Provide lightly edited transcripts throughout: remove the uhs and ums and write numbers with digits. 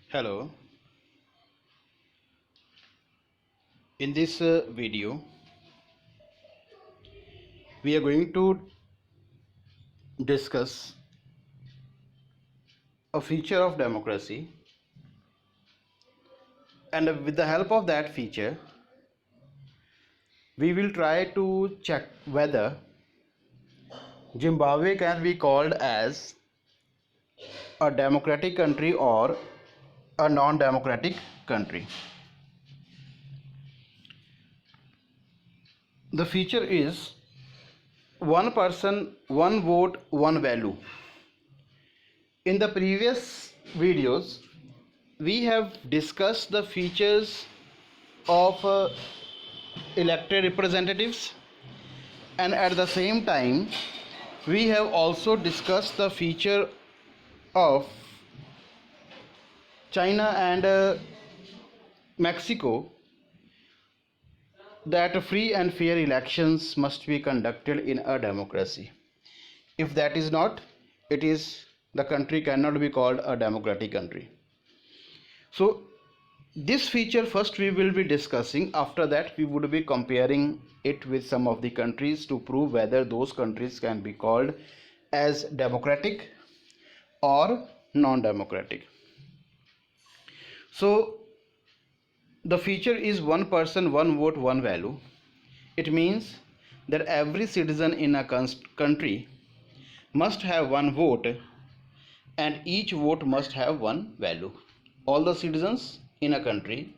Hello, in this video we are going to discuss a feature of democracy, and with the help of that feature we will try to check whether Zimbabwe can be called as a democratic country or a non-democratic country. The feature is one person, one vote, one value. In the previous videos we have discussed the features of elected representatives, and at the same time we have also discussed the feature of China and Mexico, that free and fair elections must be conducted in a democracy. If that is not, the country cannot be called a democratic country. So this feature first we will be discussing. After that we would be comparing it with some of the countries to prove whether those countries can be called as democratic or non-democratic. So the feature is one person, one vote, one value. It means that every citizen in a country must have one vote, and each vote must have one value. All the citizens in a country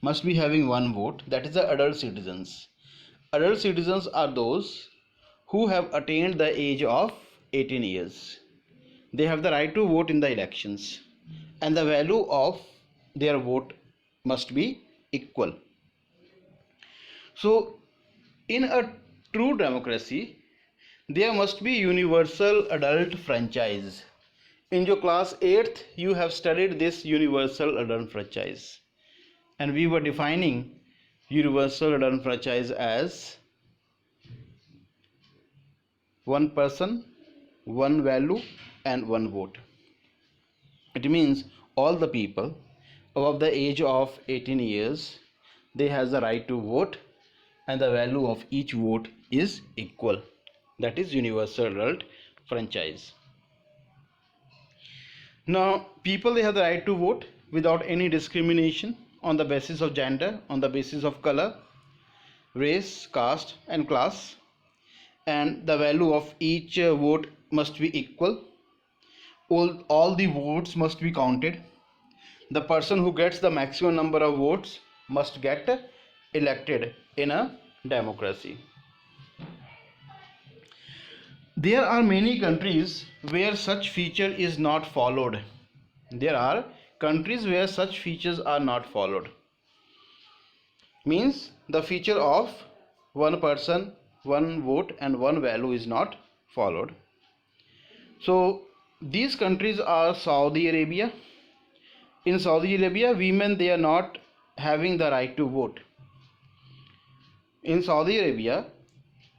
must be having one vote, that is the adult citizens. Adult citizens are those who have attained the age of 18 years. They have the right to vote in the elections, and the value of their vote must be equal. So in a true democracy there must be universal adult franchise. In your class 8th you have studied this universal adult franchise, and we were defining universal adult franchise as one person, one value, and one vote. It means all the people above the age of 18 years, they has the right to vote, and the value of each vote is equal. That is universal adult franchise. Now people, they have the right to vote without any discrimination on the basis of gender, on the basis of color, race, caste and class, and the value of each vote must be equal. All the votes must be counted. The person who gets the maximum number of votes must get elected in a democracy. There are many countries where such feature is not followed. There are countries where such features are not followed. Means the feature of one person, one vote and one value is not followed. So these countries are Saudi Arabia. In Saudi Arabia, women, they are not having the right to vote. In Saudi Arabia,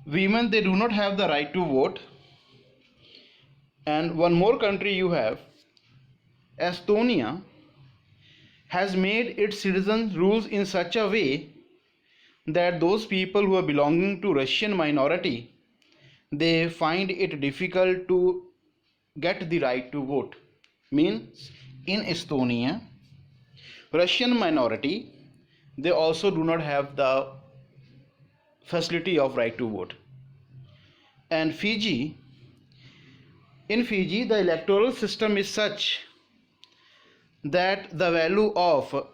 women, they do not have the right to vote. And one more country you have, Estonia, has made its citizens rules in such a way that those people who are belonging to Russian minority, they find it difficult to get the right to vote. Means in Estonia, Russian minority, they also do not have the facility of right to vote. And Fiji, in Fiji the electoral system is such that the value of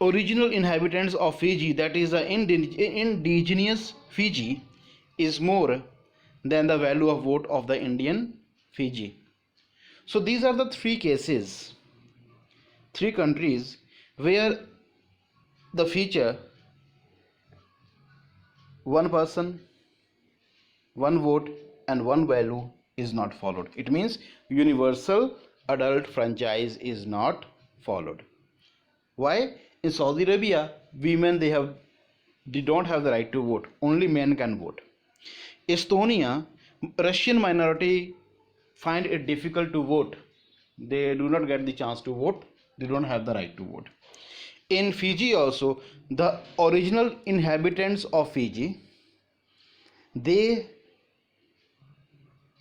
original inhabitants of Fiji, that is the indigenous Fiji, is more than the value of vote of the Indian Fiji. So these are the three cases, three countries where the feature one person, one vote and one value is not followed. It means universal adult franchise is not followed. Why? In Saudi Arabia, women, they don't have the right to vote. Only men can vote. Estonia, Russian minority find it difficult to vote. They do not get the chance to vote. They don't have the right to vote. In Fiji also, the original inhabitants of Fiji, they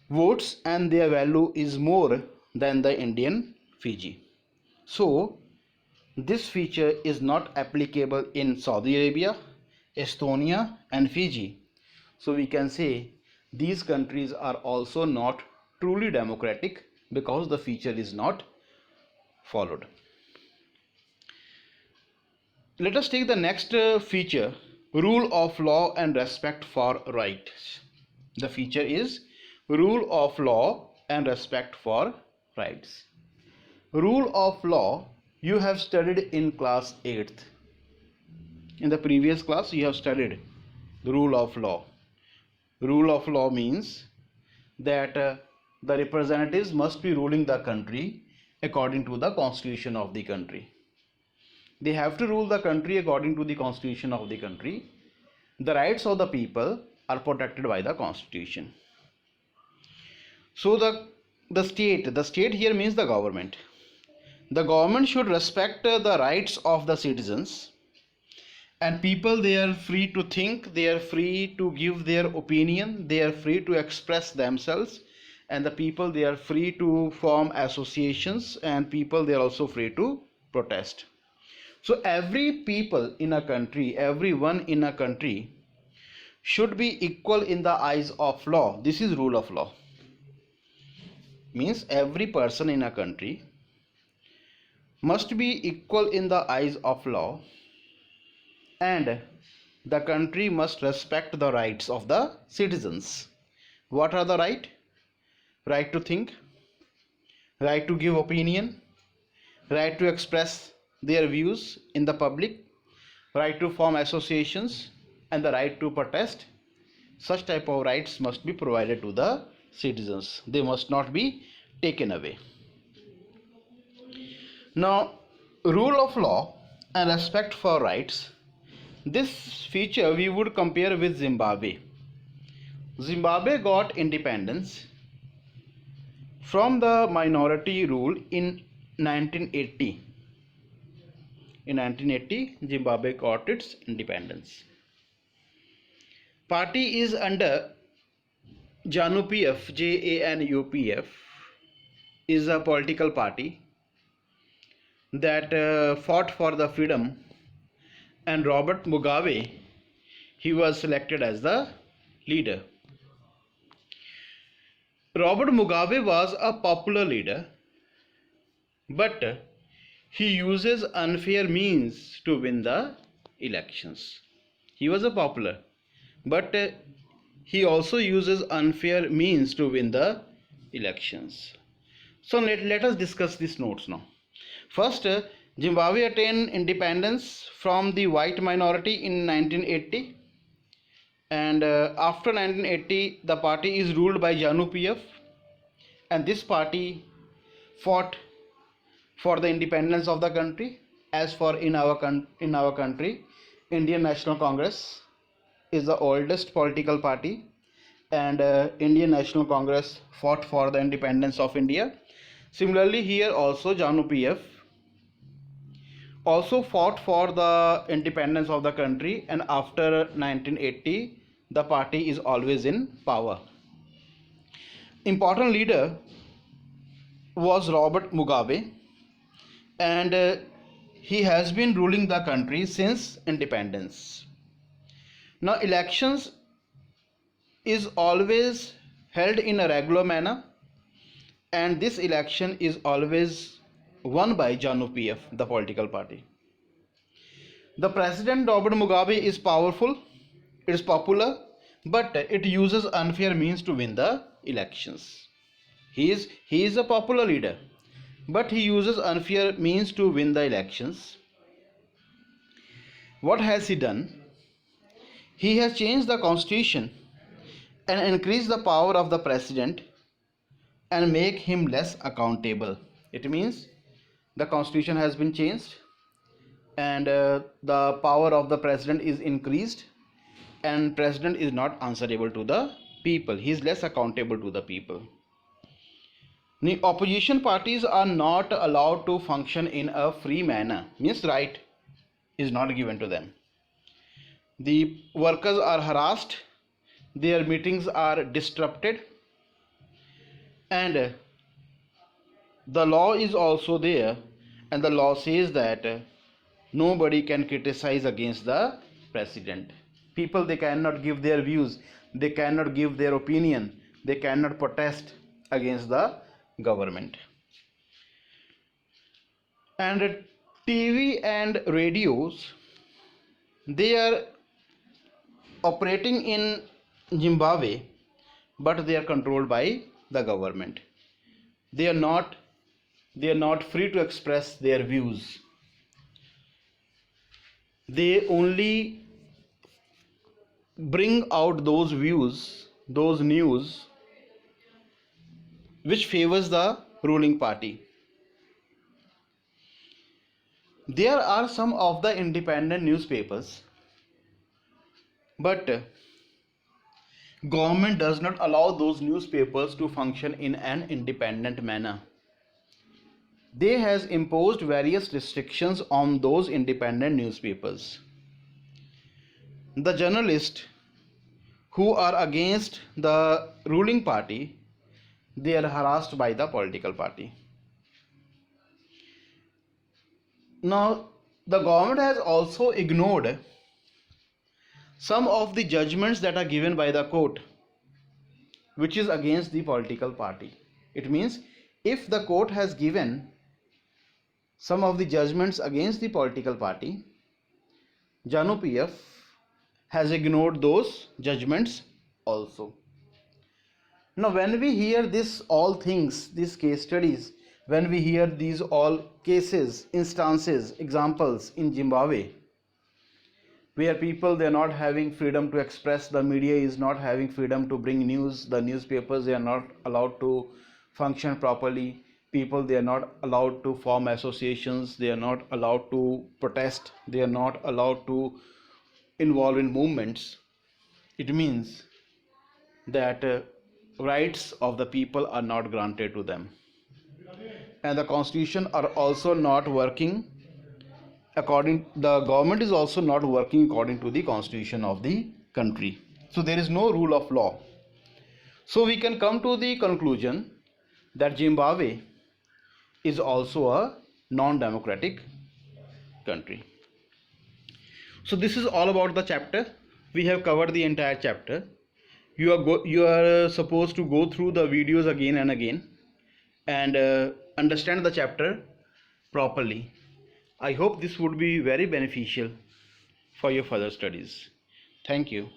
votes and their value is more than the Indian Fiji. So this feature is not applicable in Saudi Arabia, Estonia and Fiji. So we can say these countries are also not truly democratic because the feature is not followed. Let us take the next feature, rule of law and respect for rights. The feature is rule of law and respect for rights. Rule of law you have studied in class 8th. In the previous class you have studied the rule of law. Rule of law means that the representatives must be ruling the country according to the constitution of the country. They have to rule the country according to the constitution of the country. The rights of the people are protected by the constitution. So the state here means the government. The government should respect the rights of the citizens, and people, they are free to think, they are free to give their opinion, they are free to express themselves, and the people, they are free to form associations, and people, they are also free to protest. So every people in a country, everyone in a country should be equal in the eyes of law. This is rule of law. Means every person in a country must be equal in the eyes of law, and the country must respect the rights of the citizens. What are the right? Right to think, right to give opinion, right to express their views in the public, right to form associations, and the right to protest. Such type of rights must be provided to the citizens. They must not be taken away. Now, rule of law and respect for rights, this feature we would compare with Zimbabwe. Zimbabwe got independence from the minority rule in 1980. In 1980, Zimbabwe got its independence. Party is under JANU-PF, JANU-PF is a political party that fought for the freedom, and Robert Mugabe, he was selected as the leader. Robert Mugabe was a popular leader, but he uses unfair means to win the elections. He was a popular, but he also uses unfair means to win the elections. So let us discuss these notes now. First, Zimbabwe attained independence from the white minority in 1980, and after 1980 the party is ruled by JANU-PF, and this party fought for the independence of the country. As for in our country, Indian National Congress is the oldest political party, and Indian National Congress fought for the independence of India. Similarly, here also JANU-PF also fought for the independence of the country, and after 1980 the party is always in power. Important leader was Robert Mugabe, and he has been ruling the country since independence. Now elections is always held in a regular manner, and this election is always won by JANU-PF, the political party. The president Robert Mugabe is powerful, it is popular, but it uses unfair means to win the elections. He is a popular leader, but he uses unfair means to win the elections. What has he done? He has changed the constitution and increased the power of the president and make him less accountable. It means the constitution has been changed, and the power of the president is increased, and president is not answerable to the people. He is less accountable to the people. The opposition parties are not allowed to function in a free manner, means right is not given to them. The workers are harassed, their meetings are disrupted, and the law is also there, and the law says that nobody can criticize against the president. People, they cannot give their views, they cannot give their opinion, they cannot protest against the government. And TV and radios, they are operating in Zimbabwe, but they are controlled by the government. They are not free to express their views. They only bring out those views, those news which favors the ruling party. There are some of the independent newspapers, but government does not allow those newspapers to function in an independent manner. They has imposed various restrictions on those independent newspapers. The journalists who are against the ruling party, they are harassed by the political party. Now, the government has also ignored some of the judgments that are given by the court, which is against the political party. It means if the court has given some of the judgments against the political party, JANU PF has ignored those judgments also. Now, when we hear this all things, these case studies, when we hear these all cases, instances, examples in Zimbabwe, where people, they are not having freedom to express, the media is not having freedom to bring news, the newspapers, they are not allowed to function properly, people, they are not allowed to form associations, they are not allowed to protest, they are not allowed to involve in movements. It means that rights of the people are not granted to them, and the constitution are also not working according, the government is also not working according to the constitution of the country. So there is no rule of law. So we can come to the conclusion that Zimbabwe is also a non-democratic country. So this is all about the chapter. We have covered the entire chapter. You are supposed to go through the videos again and again and understand the chapter properly. I hope this would be very beneficial for your further studies. Thank you.